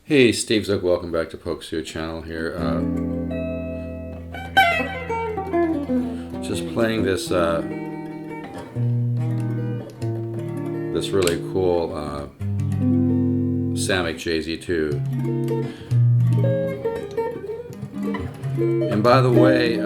Hey, Steve Zook, welcome back to polkzoo channel here. Just playing this really cool Samick JZ2. And by the way,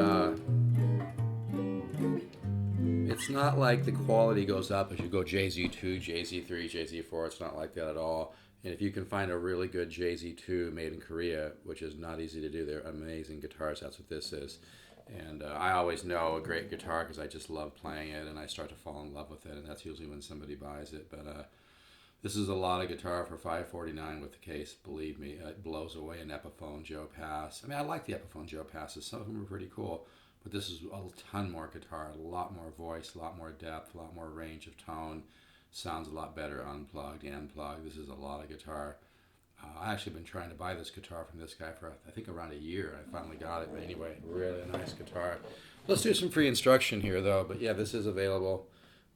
it's not like the quality goes up as you go JZ2, JZ3, JZ4. It's not like that at all. And if you can find a really good JZ2 made in Korea, which is not easy to do, they're amazing guitars. That's what this is. And I always know a great guitar because I just love playing it and I start to fall in love with it. And that's usually when somebody buys it. But this is a lot of guitar for $549 with the case. Believe me, it blows away an Epiphone Joe Pass. I mean, I like the Epiphone Joe Passes. Some of them are pretty cool. But this is a ton more guitar, a lot more voice, a lot more depth, a lot more range of tone. Sounds a lot better unplugged and plugged. This is a lot of guitar. I actually been trying to buy this guitar from this guy for I think around a year. I finally got it. But anyway, really nice guitar. Let's do some free instruction here though. But yeah, this is available.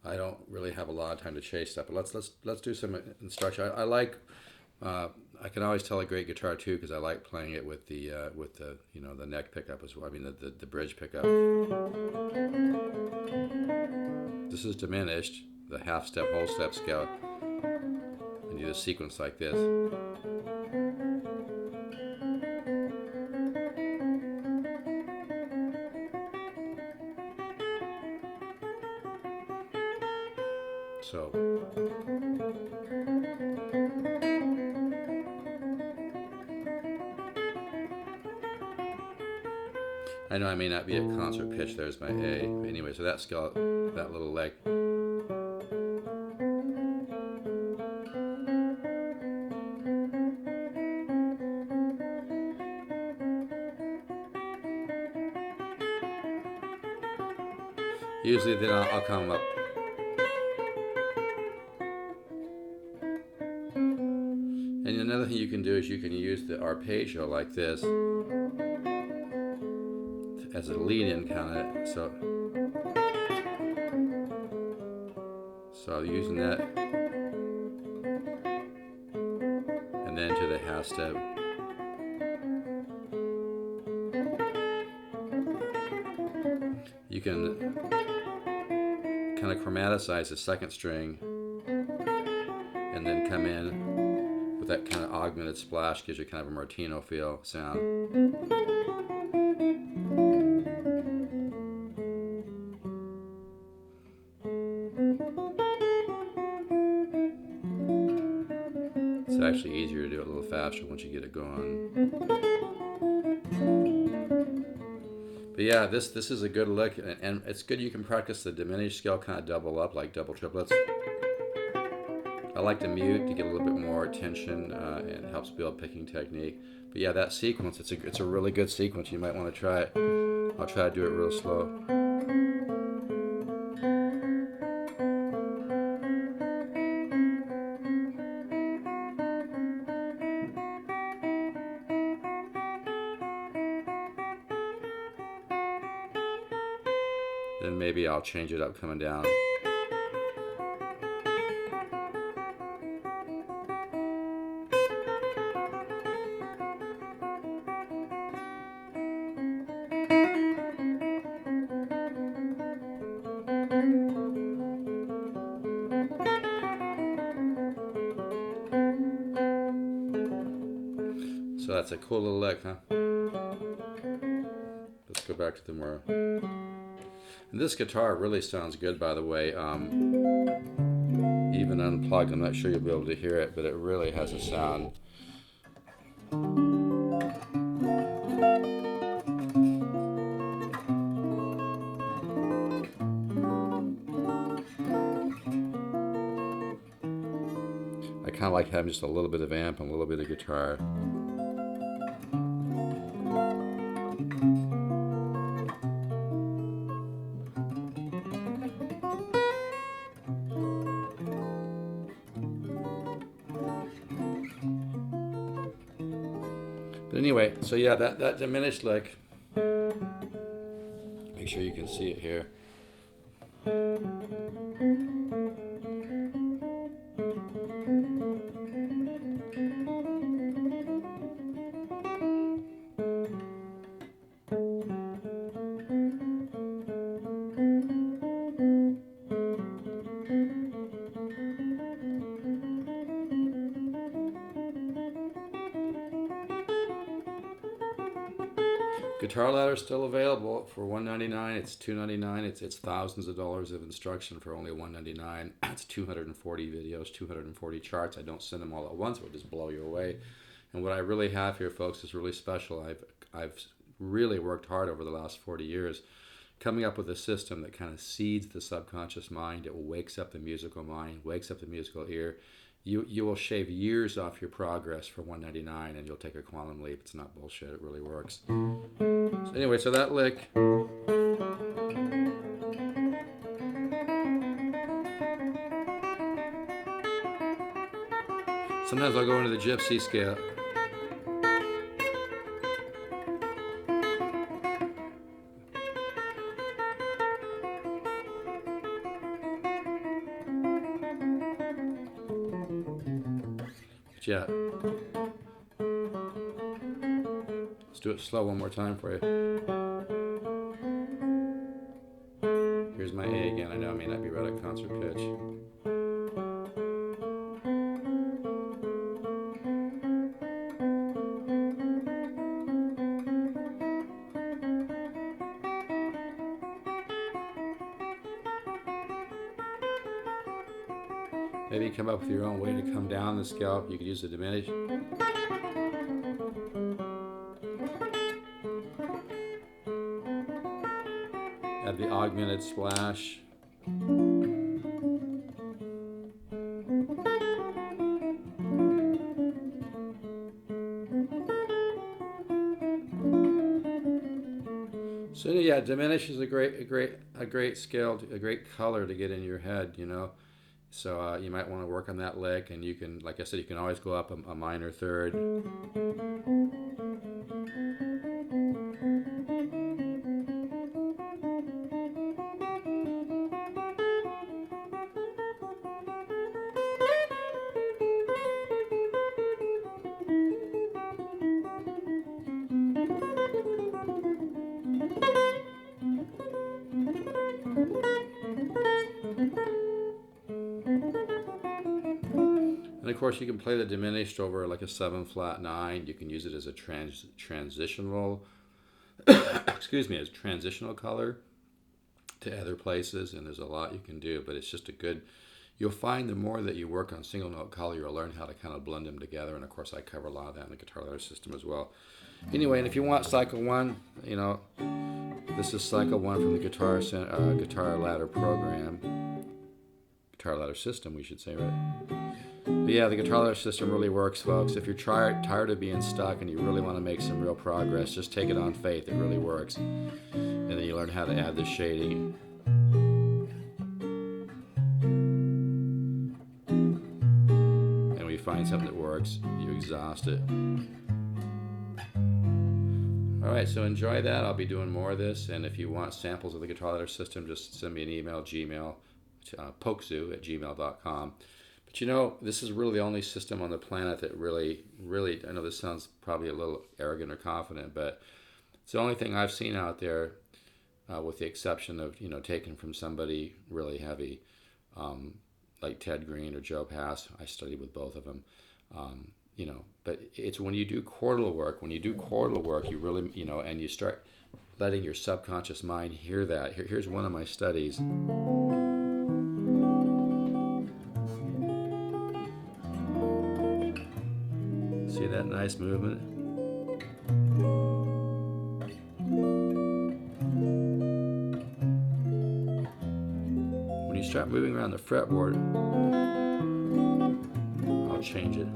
I don't really have a lot of time to chase stuff. But let's do some instruction. I like. I can always tell a great guitar too because I like playing it with the the neck pickup as well. I mean the bridge pickup. This is diminished, the half step, whole step scale. And do a sequence like this. So. I know I may not be at concert pitch, there's my A. Anyway, so that scale, that little leg. Usually then I'll come up. And another thing you can do is you can use the arpeggio like this as a lead-in kind of, so using that, and then to the half step. You can kind of chromatize the second string, and then come in with that kind of augmented splash, gives you kind of a Martino feel sound. It's actually easier to do it a little faster once you get it going. But yeah, this is a good lick, and it's good you can practice the diminished scale kind of double up, like double triplets. I like to mute to get a little bit more tension, and it helps build picking technique. But yeah, that sequence, it's a really good sequence. You might want to try it. I'll try to do it real slow. Then maybe I'll change it up coming down. So that's a cool little lick, huh? Let's go back to the more. And this guitar really sounds good, by the way. Even unplugged, I'm not sure you'll be able to hear it, but it really has a sound. I kind of like having just a little bit of amp and a little bit of guitar. But anyway, so yeah, that diminished lick, make sure you can see it here. Guitar ladder is still available for $199. It's $299. It's thousands of dollars of instruction for only $199. It's 240 videos, 240 charts. I don't send them all at once; it would just blow you away. And what I really have here, folks, is really special. I've really worked hard over the last 40 years, coming up with a system that kind of seeds the subconscious mind. It wakes up the musical mind, wakes up the musical ear. You will shave years off your progress for $199, and you'll take a quantum leap. It's not bullshit. It really works. So anyway, so that lick. Sometimes I'll go into the gypsy scale. But yeah. Let's do it slow one more time for you. Here's my A again. I know I may not be right at concert pitch. Maybe come up with your own way to come down the scale. You could use the diminished. Add the augmented splash. So yeah, diminish is a great scale, a great color to get in your head, you know. So you might want to work on that lick, and you can, like I said, you can always go up a minor third. And of course, you can play the diminished over like a 7 flat 9. You can use it as a transitional, excuse me, as transitional color to other places. And there's a lot you can do, but it's just a good. You'll find the more that you work on single note color, you'll learn how to kind of blend them together. And of course, I cover a lot of that in the guitar ladder system as well. Anyway, and if you want cycle 1, you know, this is cycle 1 from the guitar ladder program. Guitar ladder system, we should say, right? But yeah, the guitar ladder system really works, folks. If you're tired of being stuck and you really want to make some real progress, just take it on faith. It really works. And then you learn how to add the shading. And when you find something that works, you exhaust it. Alright, so enjoy that. I'll be doing more of this. And if you want samples of the guitar ladder system, just send me an email, polkzoo@gmail.com. But you know, this is really the only system on the planet that really, I know this sounds probably a little arrogant or confident, but it's the only thing I've seen out there, with the exception of, you know, taken from somebody really heavy, like Ted Green or Joe Pass. I studied with both of them, you know, but it's when you do chordal work, you really, you know, and you start letting your subconscious mind hear that. Here's one of my studies. See that nice movement? When you start moving around the fretboard, I'll change it.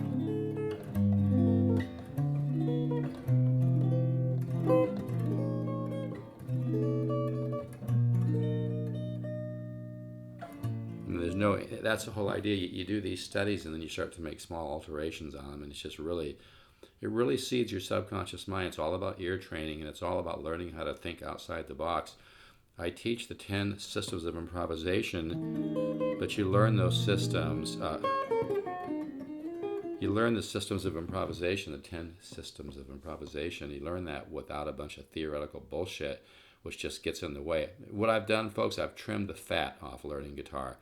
That's the whole idea. You do these studies and then you start to make small alterations on them, and it's just really, it really seeds your subconscious mind. It's all about ear training, and it's all about learning how to think outside the box. I teach the 10 systems of improvisation, but you learn those systems. You learn the systems of improvisation, the 10 systems of improvisation. You learn that without a bunch of theoretical bullshit, which just gets in the way. What I've done, folks, I've trimmed the fat off learning guitar.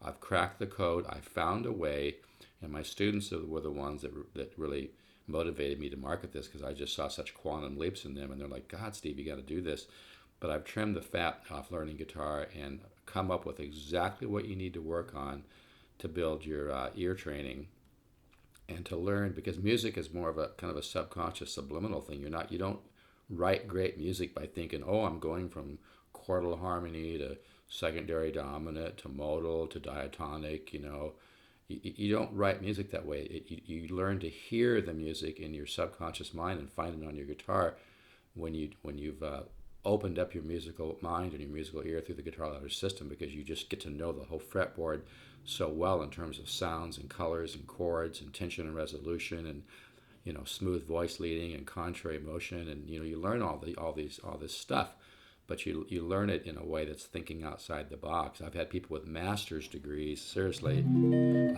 I've cracked the code. I found a way, And my students were the ones that really motivated me to market this, because I just saw such quantum leaps in them, and they're like, God, Steve, you got to do this. But I've trimmed the fat off learning guitar and come up with exactly what you need to work on to build your ear training and to learn, because music is more of a kind of a subconscious subliminal thing. You don't write great music by thinking, oh, I'm going from chordal harmony to secondary dominant to modal to diatonic. You don't write music that way. You learn to hear the music in your subconscious mind and find it on your guitar when you've opened up your musical mind and your musical ear through the guitar ladder system, because you just get to know the whole fretboard so well in terms of sounds and colors and chords and tension and resolution and smooth voice leading and contrary motion, and you learn all this stuff, but you learn it in a way that's thinking outside the box. I've had people with master's degrees, seriously,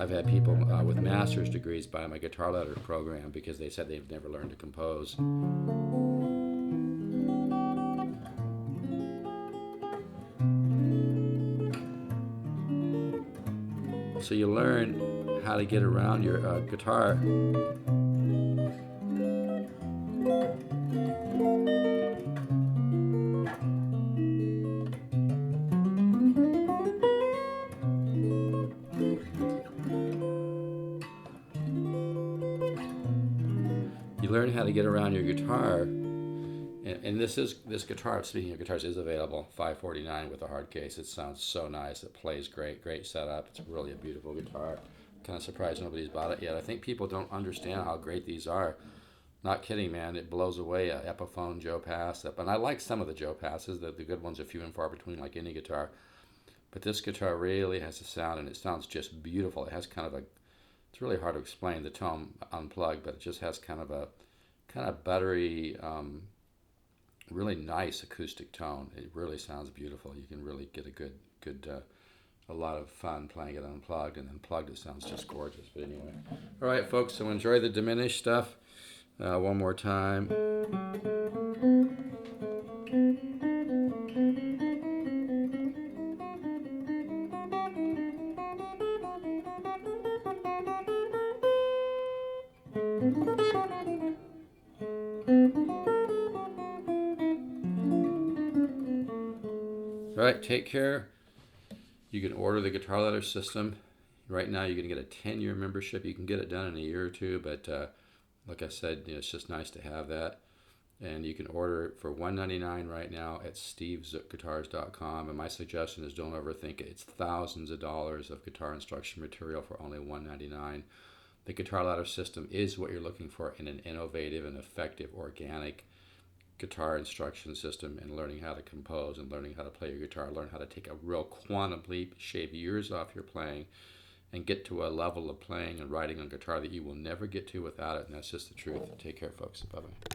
I've had people with master's degrees buy my guitar ladder program because they said they've never learned to compose. So you learn how to get around your guitar. You learn how to get around your guitar, and this guitar, speaking of guitars, is available, $549 with a hard case. It sounds so nice. It plays great setup. It's really a beautiful guitar. Kind of surprised nobody's bought it yet. I think people don't understand how great these are. Not kidding, man. It blows away a Epiphone Joe Pass. And I like some of the Joe Passes. The good ones are few and far between, like any guitar. But this guitar really has a sound, and it sounds just beautiful. It has kind of it's really hard to explain the tone unplugged, but it just has kind of buttery, really nice acoustic tone. It really sounds beautiful. You can really get a lot of fun playing it unplugged, and then plugged it sounds just gorgeous. But anyway, all right, folks. So enjoy the diminished stuff. One more time. All right, take care. You can order the guitar ladder system. Right now, you're going to get a 10-year membership. You can get it done in a year or two, but like I said, it's just nice to have that. And you can order it for $199 right now at stevezookguitars.com. And my suggestion is, don't overthink it. It's thousands of dollars of guitar instruction material for only $199. The guitar ladder system is what you're looking for in an innovative and effective organic guitar instruction system, and learning how to compose and learning how to play your guitar, learn how to take a real quantum leap, shave years off your playing, and get to a level of playing and writing on guitar that you will never get to without it. And that's just the truth. Take care, folks. Bye-bye.